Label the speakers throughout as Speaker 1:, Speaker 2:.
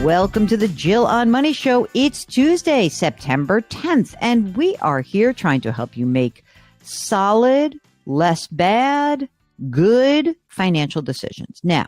Speaker 1: Welcome to the Jill on Money Show. It's Tuesday, September 10th, and we are here trying to help you make solid, less bad, good financial decisions. Now,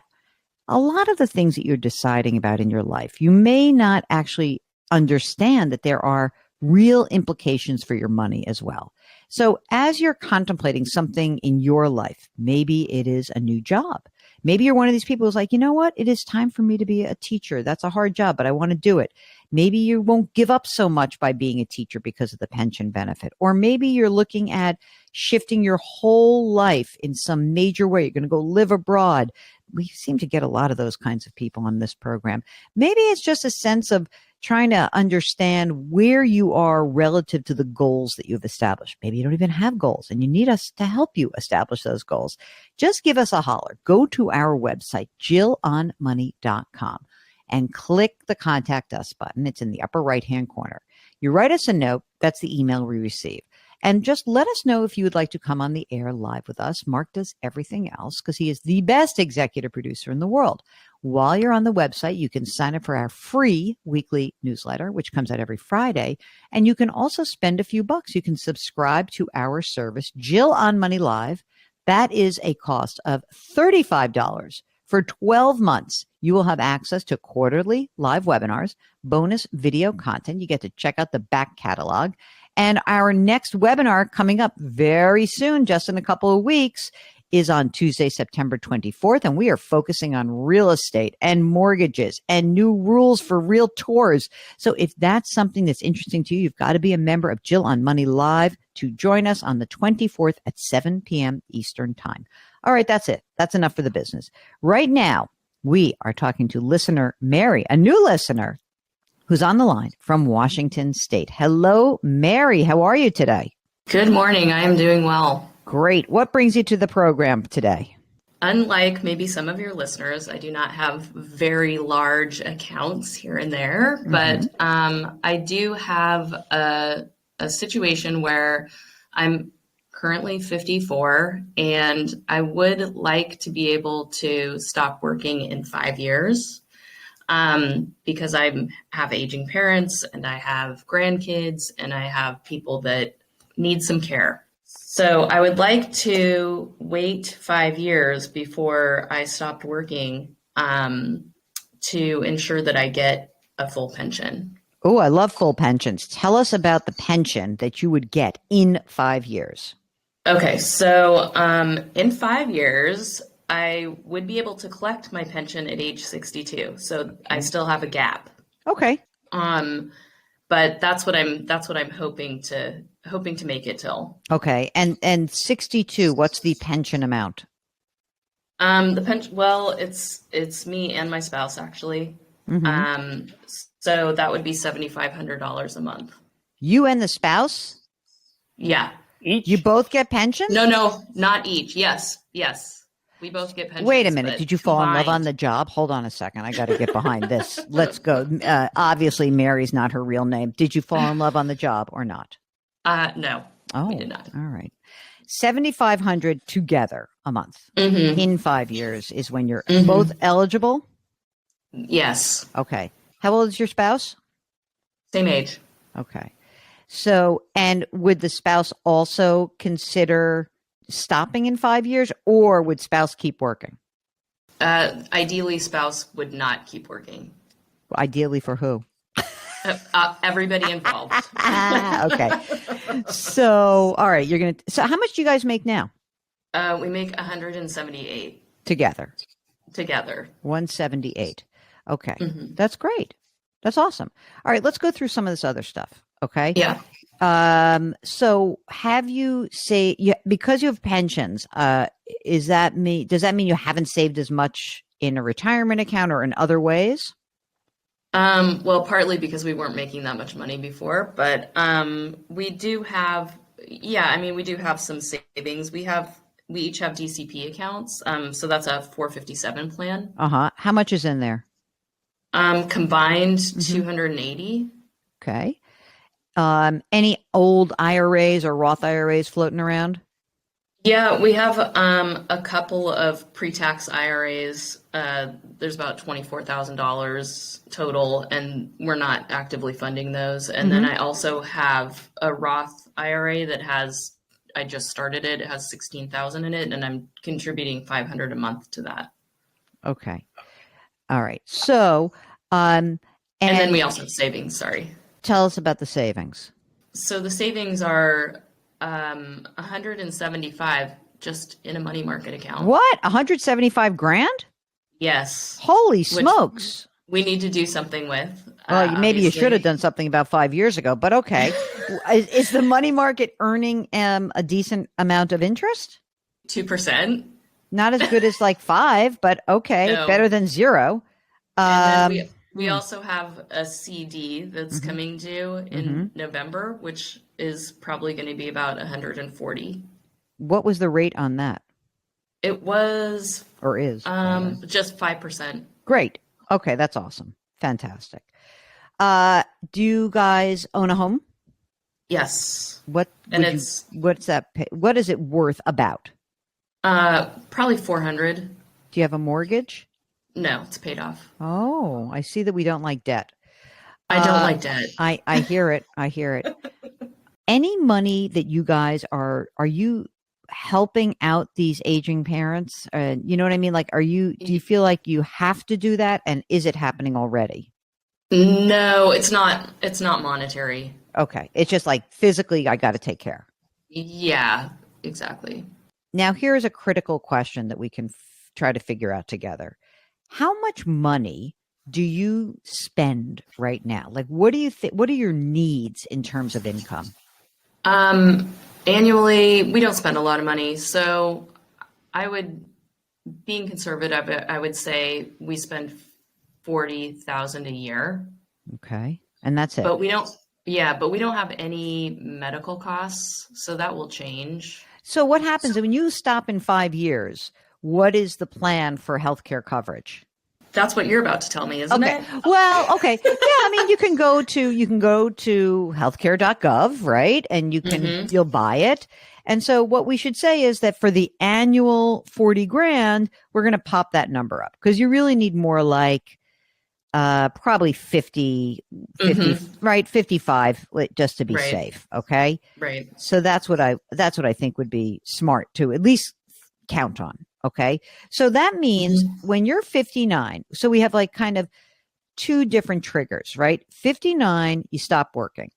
Speaker 1: a lot of the things that you're deciding about in your life, you may not actually understand that there are real implications for your money as well. So as you're contemplating something in your life, maybe it is a new job. Maybe you're one of these people who's like, you know what? It is time for me to be a teacher. That's a hard job, but I want to do it. Maybe you won't give up so much by being a teacher because of the pension benefit. Or maybe you're looking at shifting your whole life in some major way. You're going to go live abroad. We seem to get a lot of those kinds of people on this program. Maybe it's just a sense of trying to understand where you are relative to the goals that you've established. Maybe you don't even have goals and you need us to help you establish those goals. Just give us a holler. Go to our website, jillonmoney.com, and click the Contact Us button. It's in the upper right-hand corner. You write us a note. That's the email we receive. And just let us know if you would like to come on the air live with us. Mark does everything else because he is the best executive producer in the world. While you're on the website, you can sign up for our free weekly newsletter, which comes out every Friday. And you can also spend a few bucks. You can subscribe to our service, Jill on Money Live. That is a cost of $35 for 12 months. You will have access to quarterly live webinars, bonus video content. You get to check out the back catalog. And our next webinar coming up very soon, just in a couple of weeks, is on Tuesday, September 24th. And we are focusing on real estate and mortgages and new rules for realtors. So if that's something that's interesting to you, you've got to be a member of Jill on Money Live to join us on the 24th at 7 p.m. Eastern Time. All right, that's it. That's enough for the business. Right now, we are talking to listener Mary, a new listener who's on the line from Washington State. Hello, Mary. How are you today?
Speaker 2: Good morning. I am doing well.
Speaker 1: Great. What brings you to the program today?
Speaker 2: Unlike maybe some of your listeners, I do not have very large accounts here and there, but I do have a situation where I'm currently 54 and I would like to be able to stop working in 5 years. Because I have aging parents and I have grandkids and I have people that need some care. So I would like to wait 5 years before I stopped working to ensure that I get a full pension.
Speaker 1: Oh, I love full pensions. Tell us about the pension that you would get in 5 years.
Speaker 2: Okay, so in 5 years, I would be able to collect my pension at age 62. So I still have a gap.
Speaker 1: Okay.
Speaker 2: But that's what I'm hoping to make it till.
Speaker 1: Okay. And 62, what's the pension amount?
Speaker 2: The pension, well, it's me and my spouse actually. So that would be $7,500 a month.
Speaker 1: You and the spouse?
Speaker 2: Yeah.
Speaker 1: Each? You both get pensions?
Speaker 2: No, not each. Yes. We both get pensions.
Speaker 1: Wait a minute. Did you fall in love on the job? Hold on a second. I got to get behind this. Let's go. Obviously, Mary's not her real name. Did you fall in love on the job or not?
Speaker 2: No.
Speaker 1: Oh,
Speaker 2: we did not.
Speaker 1: All right. $7,500 together a month in 5 years is when you're both eligible?
Speaker 2: Yes.
Speaker 1: Okay. How old is your spouse?
Speaker 2: Same age.
Speaker 1: Okay. So, and would the spouse also consider stopping in 5 years, or would spouse keep working?
Speaker 2: Ideally, spouse would not keep working.
Speaker 1: Ideally for who?
Speaker 2: Everybody involved.
Speaker 1: Okay. So, all right, so how much do you guys make now?
Speaker 2: We make 178
Speaker 1: together.
Speaker 2: 178.
Speaker 1: Okay. That's great. That's awesome. All right, let's go through some of this other stuff. Okay.
Speaker 2: Yeah.
Speaker 1: So have you because you have pensions, does that mean you haven't saved as much in a retirement account or in other ways?
Speaker 2: Well, partly because we weren't making that much money before, but, we do have some savings. We each have DCP accounts. So that's a 457 plan.
Speaker 1: How much is in there?
Speaker 2: Combined 280.
Speaker 1: Okay. Any old IRAs or Roth IRAs floating around?
Speaker 2: Yeah, we have a couple of pre-tax IRAs. There's about $24,000 total, and we're not actively funding those. And then
Speaker 1: Hmm.
Speaker 2: I also have a Roth IRA that I just started it. It has 16,000 in it, and I'm contributing 500 a month to that.
Speaker 1: Okay. All right. So, um,
Speaker 2: And then
Speaker 1: and
Speaker 2: we also have savings, sorry.
Speaker 1: tell us about the savings.
Speaker 2: So the savings are 175 just in a money market account.
Speaker 1: What? 175 grand?
Speaker 2: Yes,
Speaker 1: Holy
Speaker 2: which
Speaker 1: smokes.
Speaker 2: we need to do something with,
Speaker 1: Well, maybe you should have
Speaker 2: obviously.
Speaker 1: done something about 5 years ago, but okay. Is the money market earning a decent amount of interest?
Speaker 2: 2%.
Speaker 1: Not as good as like five, but okay,
Speaker 2: No.
Speaker 1: better than zero.
Speaker 2: And then
Speaker 1: Um,
Speaker 2: we
Speaker 1: hmm,
Speaker 2: also have a CD that's
Speaker 1: hmm,
Speaker 2: coming due
Speaker 1: hmm.
Speaker 2: in November, which is probably going to be about 140.
Speaker 1: What was the rate on that,
Speaker 2: It was
Speaker 1: or is rather?
Speaker 2: just 5%.
Speaker 1: Great. Okay, that's awesome. Fantastic. Uh, do you guys own a home?
Speaker 2: Yes.
Speaker 1: What
Speaker 2: And
Speaker 1: would you? What's that? What is it worth about?
Speaker 2: probably 400.
Speaker 1: Do you have a mortgage?
Speaker 2: No, it's paid off.
Speaker 1: Oh, I see that we don't like debt.
Speaker 2: I don't
Speaker 1: Uh,
Speaker 2: like debt.
Speaker 1: I hear it. I hear it. Any money that you guys are you helping out these aging parents? You know what I mean? Like, do you feel like you have to do that? And is it happening already?
Speaker 2: No, it's not monetary.
Speaker 1: Okay. It's just like physically, I got to take care.
Speaker 2: Yeah, exactly.
Speaker 1: Now, here's a critical question that we can try to figure out together. How much money do you spend right now? Like, what do you think? What are your needs in terms of income?
Speaker 2: Um, Annually, we don't spend a lot of money, so I would, being conservative, I would say we spend 40,000 a year,
Speaker 1: Okay. And that's it.
Speaker 2: but we don't, yeah, but we don't have any medical costs, so that will change.
Speaker 1: So what happens when you stop in 5 years? What is the plan for healthcare coverage?
Speaker 2: That's what you're about to tell me, isn't
Speaker 1: Okay.
Speaker 2: it?
Speaker 1: Well, okay. Yeah, I mean you can go to healthcare.gov, right? And you'll buy it. And so what we should say is that for the annual 40 grand, we're going to pop that number up because you really need more like probably 50, right? 55 just to be
Speaker 2: Right,
Speaker 1: safe, okay?
Speaker 2: right.
Speaker 1: So that's what I think would be smart to at least count on. Okay. So that means when you're 59, so we have like kind of two different triggers, right? 59, you stop working.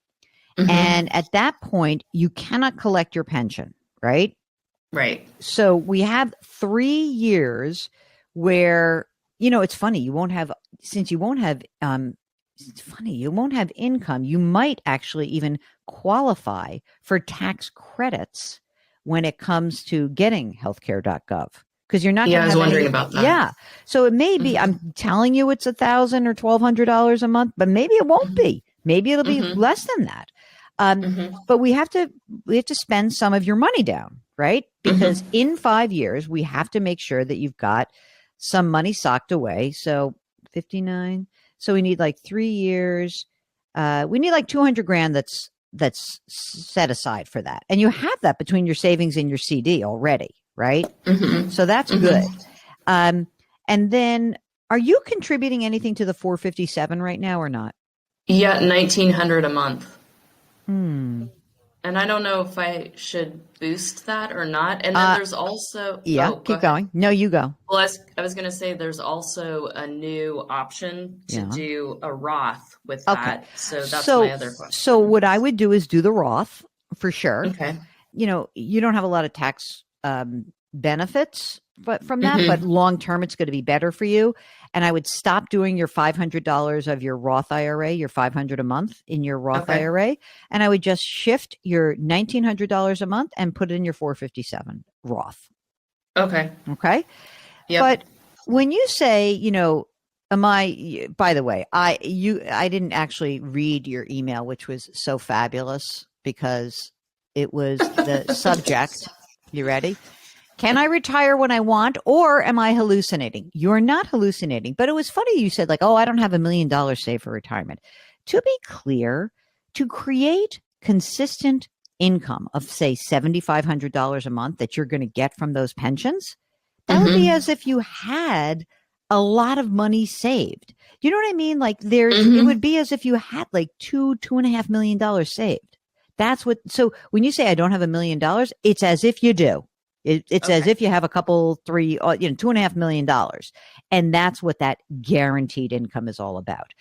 Speaker 2: Hmm.
Speaker 1: And at that point, you cannot collect your pension, right?
Speaker 2: Right.
Speaker 1: So we have 3 years where, it's funny, since you won't have, it's funny, you won't have income. You might actually even qualify for tax credits when it comes to getting healthcare.gov because you're not
Speaker 2: Yeah,
Speaker 1: going
Speaker 2: I
Speaker 1: to
Speaker 2: was
Speaker 1: have
Speaker 2: wondering
Speaker 1: any.
Speaker 2: about that.
Speaker 1: Yeah. So it may be,
Speaker 2: Hmm.
Speaker 1: I'm telling you it's $1,000 or $1,200 a month, but maybe it won't be. Maybe it'll be
Speaker 2: Hmm.
Speaker 1: less than that. But we have to spend some of your money down, right? Because
Speaker 2: Hmm.
Speaker 1: in 5 years, we have to make sure that you've got some money socked away. So 59. So we need like 3 years. We need like 200 grand that's set aside for that. And you have that between your savings and your CD already, right?
Speaker 2: Hmm.
Speaker 1: So that's
Speaker 2: Hmm.
Speaker 1: good. Um, and then are you contributing anything to the 457 right now or not?
Speaker 2: Yeah, 1,900 a month.
Speaker 1: Hmm.
Speaker 2: And I don't know if I should boost that or not. And then
Speaker 1: Uh,
Speaker 2: there's also,
Speaker 1: yeah,
Speaker 2: oh, go
Speaker 1: keep
Speaker 2: ahead.
Speaker 1: going. No, you go.
Speaker 2: Well, I was going to say there's also a new option to
Speaker 1: Yeah.
Speaker 2: do a Roth with
Speaker 1: Okay.
Speaker 2: that. So that's my
Speaker 1: So,
Speaker 2: other
Speaker 1: so
Speaker 2: question.
Speaker 1: what I would do is do the Roth for sure.
Speaker 2: Okay.
Speaker 1: You don't have a lot of tax benefits but from that, but
Speaker 2: Hmm.
Speaker 1: long term it's going to be better for you. And I would stop doing your $500 of your Roth IRA, your 500 a month in your Roth
Speaker 2: Okay.
Speaker 1: IRA, and I would just shift your $1,900 a month and put it in your 457 Roth.
Speaker 2: Okay.
Speaker 1: Okay?
Speaker 2: Yep.
Speaker 1: But when you say, by the way, I didn't actually read your email, which was so fabulous because it was the subject. You ready? Can I retire when I want, or am I hallucinating? You're not hallucinating, but it was funny. You said like, oh, I don't have $1 million saved for retirement. To be clear, to create consistent income of, say, $7,500 a month that you're going to get from those pensions, that would be
Speaker 2: Mm-hmm.
Speaker 1: as if you had a lot of money saved. Do you know what I mean? Like it
Speaker 2: Mm-hmm.
Speaker 1: would be as if you had like $2.5 million saved. That's what, so when you say I don't have $1 million, it's as if you do. It's as
Speaker 2: Okay.
Speaker 1: if you have a couple, three, $2.5 million. And that's what that guaranteed income is all about.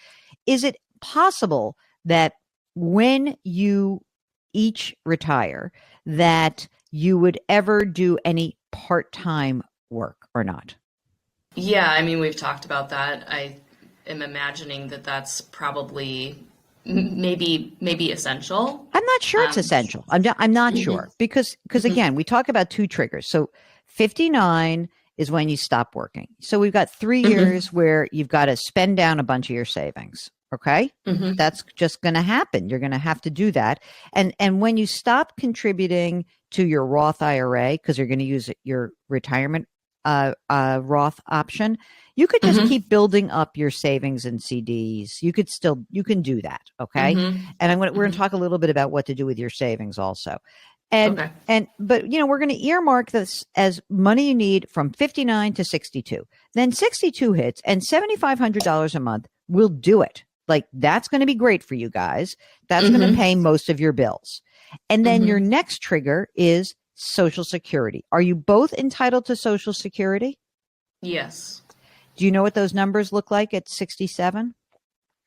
Speaker 1: Is it possible that when you each retire, that you would ever do any part-time work or not?
Speaker 2: Yeah, I mean, we've talked about that. I am imagining that that's probably maybe essential.
Speaker 1: I'm not sure it's
Speaker 2: Um,
Speaker 1: essential. I'm not
Speaker 2: mhm,
Speaker 1: sure because
Speaker 2: mhm,
Speaker 1: again, we talk about two triggers. So 59 is when you stop working. So we've got 3
Speaker 2: mhm,
Speaker 1: years where you've got to spend down a bunch of your savings. Okay?
Speaker 2: mhm,
Speaker 1: That's just going to happen. You're going to have to do that. And when you stop contributing to your Roth IRA because you're going to use your retirement Roth option, you could just
Speaker 2: mhm,
Speaker 1: keep building up your savings and CDs. You can do that. Okay?
Speaker 2: mhm,
Speaker 1: And we're going to
Speaker 2: mhm.
Speaker 1: talk a little bit about what to do with your savings also. And
Speaker 2: Okay.
Speaker 1: but we're going to earmark this as money you need from 59 to 62. Then 62 hits and $7,500 a month will do it. Like that's going to be great for you guys. That's going to
Speaker 2: Mhm,
Speaker 1: pay most of your bills. And then your
Speaker 2: mhm.
Speaker 1: next trigger is Social Security. Are you both entitled to Social Security?
Speaker 2: Yes.
Speaker 1: Do you know what those numbers look like at 67?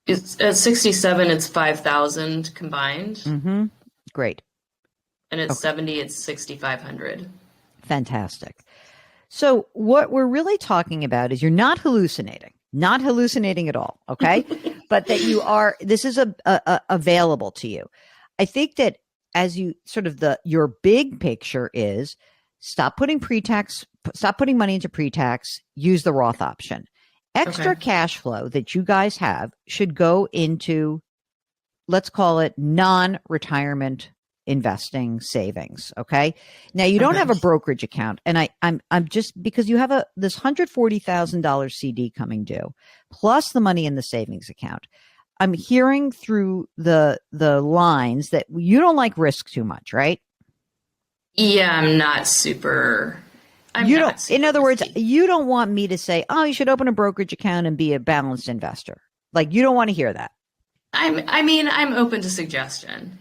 Speaker 2: It's at 67, it's 5,000 combined,
Speaker 1: Mm-hmm. Great.
Speaker 2: and at
Speaker 1: Okay.
Speaker 2: 70, it's 6,500.
Speaker 1: Fantastic. So what we're really talking about is you're not hallucinating at all. Okay. But that you are, this is available to you. I think that as you sort of your big picture is stop putting money into pre-tax, use the Roth option.
Speaker 2: Okay.
Speaker 1: Extra cash flow that you guys have should go into, let's call it non-retirement investing savings. Okay. Now you don't
Speaker 2: Okay.
Speaker 1: have a brokerage account, and I'm just because you have this $140,000 CD coming due, plus the money in the savings account. I'm hearing through the lines that you don't like risk too much, right?
Speaker 2: Yeah, I'm
Speaker 1: You don't,
Speaker 2: not
Speaker 1: in
Speaker 2: super
Speaker 1: other words,
Speaker 2: risky.
Speaker 1: you don't want me to say, oh, you should open a brokerage account and be a balanced investor. Like you don't want to hear that.
Speaker 2: I mean, I'm open to suggestion.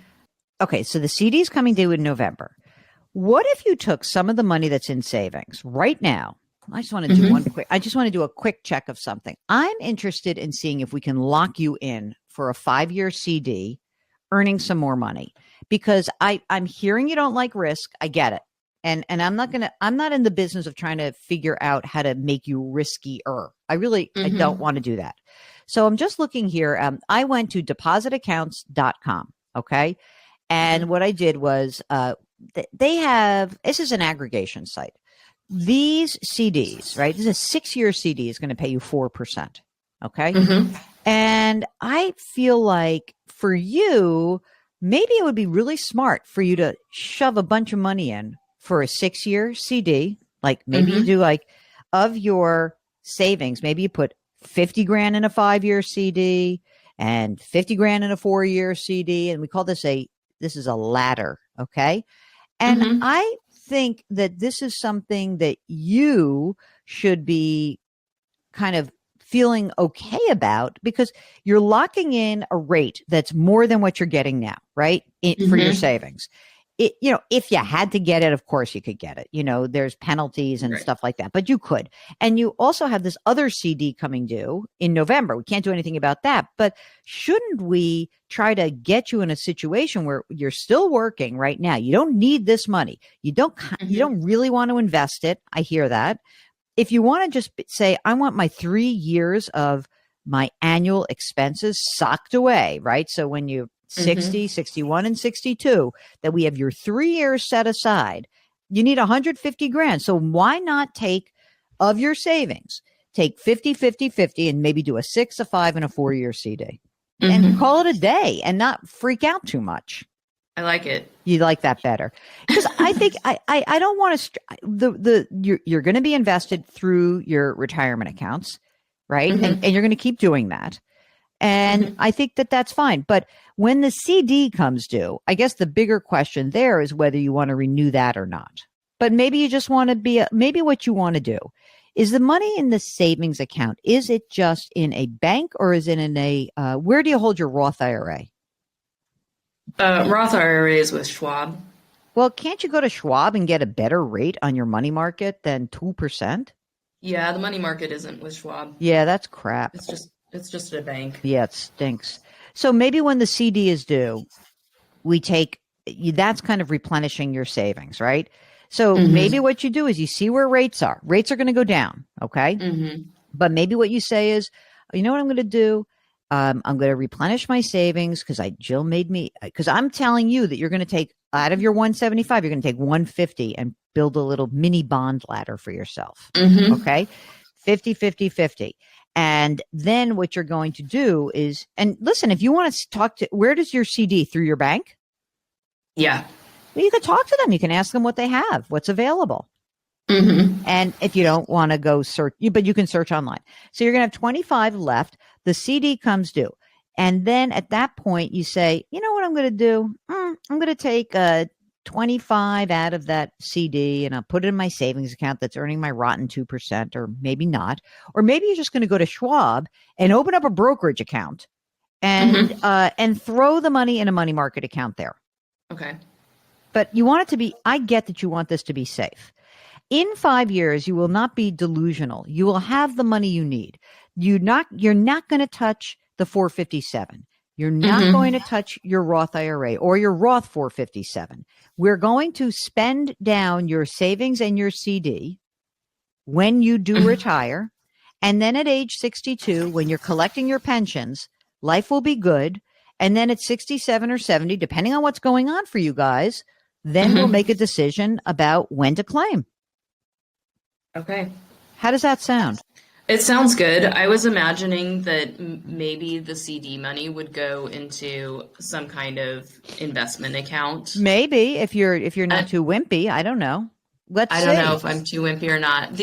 Speaker 1: Okay, so the CD is coming due in November. What if you took some of the money that's in savings right now?
Speaker 2: Hmm.
Speaker 1: I just want to do a quick check of something. I'm interested in seeing if we can lock you in for a 5-year CD, earning some more money because I'm hearing you don't like risk. I get it. And I'm not in the business of trying to figure out how to make you riskier. I don't
Speaker 2: Hmm.
Speaker 1: want to do that. So I'm just looking here. I went to depositaccounts.com. Okay.
Speaker 2: Okay.
Speaker 1: And what I did was, they have, this is an aggregation site. These CDs, right? This is a 6-year CD is going to pay you 4%. Okay.
Speaker 2: Hmm.
Speaker 1: And I feel like for you, maybe it would be really smart for you to shove a bunch of money in for a 6-year CD. Like maybe you
Speaker 2: Hmm.
Speaker 1: do like of your savings, maybe you put 50 grand in a 5-year CD and 50 grand in a 4-year CD. And we call this is a ladder. Okay. And
Speaker 2: Hmm.
Speaker 1: I think that this is something that you should be kind of feeling okay about because you're locking in a rate that's more than what you're getting now, right? For your
Speaker 2: Hmm.
Speaker 1: savings. If you had to get it, of course you could get it. There's penalties and
Speaker 2: Right.
Speaker 1: stuff like that, but you could. And you also have this other CD coming due in November. We can't do anything about that, but shouldn't we try to get you in a situation where you're still working right now? You don't need this money. You
Speaker 2: Hmm.
Speaker 1: don't really want to invest it. I hear that. If you want to just say, I want my 3 years of my annual expenses socked away, right? So when you
Speaker 2: Hmm.
Speaker 1: 60, 61, and 62, that we have your 3 years set aside, you need 150 grand. So why not take of your savings, take 50, 50, 50, and maybe do a 6, a 5, and a 4-year CD and
Speaker 2: Hmm.
Speaker 1: call it a day and not freak out too much.
Speaker 2: I like it.
Speaker 1: You like that better because I think I don't want to you're going to be invested through your retirement accounts, right? And
Speaker 2: Hmm.
Speaker 1: you're going to keep doing that. And I think that that's fine. But when the CD comes due, I guess the bigger question there is whether you want to renew that or not. But maybe you just want to maybe what you want to do is the money in the savings account. Is it just in a bank or is it in where do you hold your Roth IRA?
Speaker 2: Roth IRA is with Schwab.
Speaker 1: Well, can't you go to Schwab and get a better rate on your money market than 2%?
Speaker 2: Yeah, the money market isn't with Schwab.
Speaker 1: Yeah, that's crap.
Speaker 2: It's just a bank.
Speaker 1: Yeah, it stinks. So maybe when the CD is due, that's kind of replenishing your savings, right? So maybe what you do is you see where rates are. Rates are going to go down, okay? But maybe what you say is, you know what I'm going to do? I'm going to replenish my savings because I'm telling you that you're going to take out of your 175, you're going to take 150 and build a little mini bond ladder for yourself. Okay. 50, 50, 50. And then what you're going to do is, and listen, if you want to where does your CD through your bank?
Speaker 2: Yeah.
Speaker 1: Well, you can talk to them. You can ask them what they have, what's available. And if you don't want to go search, but you can search online. So you're going to have 25 left. The CD comes due. And then at that point, you say, you know what I'm going to do? I'm going to take 25 out of that CD and I'll put it in my savings account that's earning my rotten 2%, or maybe not. Or maybe you're just going to go to Schwab and open up a brokerage account and throw the money in a money market account there.
Speaker 2: Okay.
Speaker 1: But you want it to be, I get that you want this to be safe. In 5 years, you will not be delusional. You will have the money you need. You're not going to touch the 457. You're not going to touch your Roth IRA or your Roth 457. We're going to spend down your savings and your CD when you do retire. And then at age 62, when you're collecting your pensions, life will be good. And then at 67 or 70, depending on what's going on for you guys, then we'll make a decision about when to claim.
Speaker 2: Okay.
Speaker 1: How does that sound?
Speaker 2: It sounds good. I was imagining that maybe the CD money would go into some kind of investment account.
Speaker 1: Maybe if you're not too wimpy. I don't know.
Speaker 2: I don't know if I'm too wimpy or not.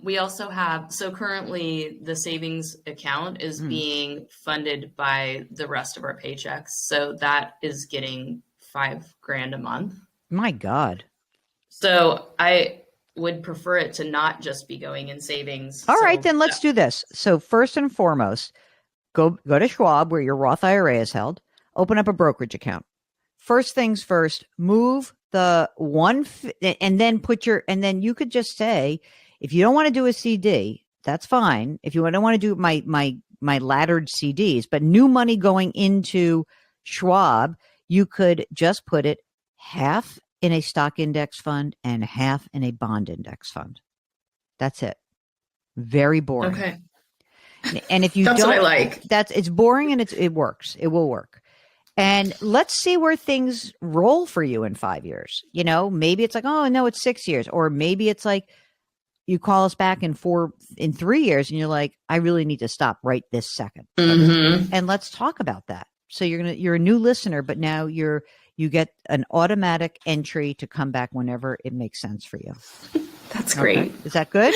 Speaker 2: We also have, so currently the savings account is being funded by the rest of our paychecks. So that is getting $5,000 a month.
Speaker 1: My God.
Speaker 2: So I would prefer it to not just be going in savings.
Speaker 1: All right, then let's do this. So first and foremost, go to Schwab where your Roth IRA is held, open up a brokerage account. First things first, move the one and then you could just say, if you don't want to do a CD, that's fine. If you don't want to do my laddered CDs, but new money going into Schwab, you could just put it half in a stock index fund and half in a bond index fund. That's it. Very boring.
Speaker 2: Okay.
Speaker 1: And if you
Speaker 2: that's
Speaker 1: don't,
Speaker 2: what I like.
Speaker 1: It's boring and it works. It will work. And let's see where things roll for you in 5 years. You know, maybe it's like, oh no, it's 6 years. Or maybe it's like you call us back in 3 years and you're like, I really need to stop right this second. And let's talk about that. So you're a new listener, but now you get an automatic entry to come back whenever it makes sense for you.
Speaker 2: That's great.
Speaker 1: Okay. Is that good?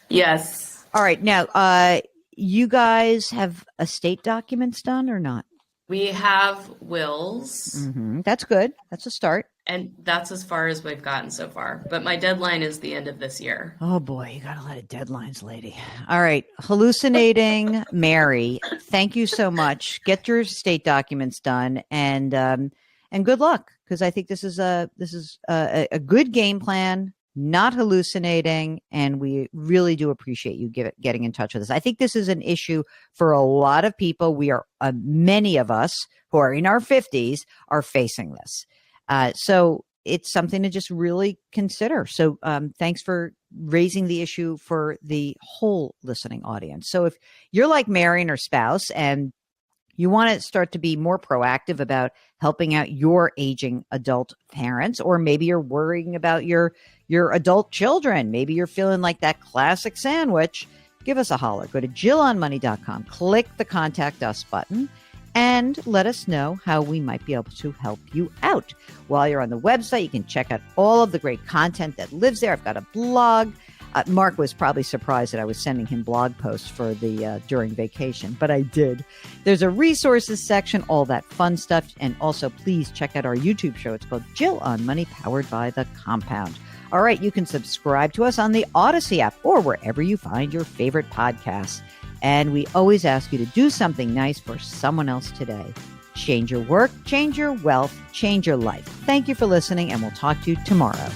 Speaker 2: Yes.
Speaker 1: All right. Now, you guys have estate documents done or not?
Speaker 2: We have wills.
Speaker 1: That's good. That's a start.
Speaker 2: And that's as far as we've gotten so far. But my deadline is the end of this year.
Speaker 1: Oh boy, you got a lot of deadlines, lady. All right. Hallucinating Mary, thank you so much. Get your estate documents done and good luck, because I think this is a good game plan, not hallucinating, and we really do appreciate you getting in touch with us. I think this is an issue for a lot of people. We are many of us who are in our 50s are facing this. So it's something to just really consider. So thanks for raising the issue for the whole listening audience. So if you're like Mary and her spouse and you want to start to be more proactive about helping out your aging adult parents, or maybe you're worrying about your adult children, maybe you're feeling like that classic sandwich, give us a holler. Go to JillOnMoney.com, click the Contact Us button, and let us know how we might be able to help you out. While you're on the website, you can check out all of the great content that lives there. I've got a blog. Mark was probably surprised that I was sending him blog posts for the during vacation, but I did. There's a resources section, all that fun stuff. And also, please check out our YouTube show. It's called Jill on Money, powered by The Compound. All right, you can subscribe to us on the Odyssey app or wherever you find your favorite podcasts. And we always ask you to do something nice for someone else today. Change your work, change your wealth, change your life. Thank you for listening, and we'll talk to you tomorrow.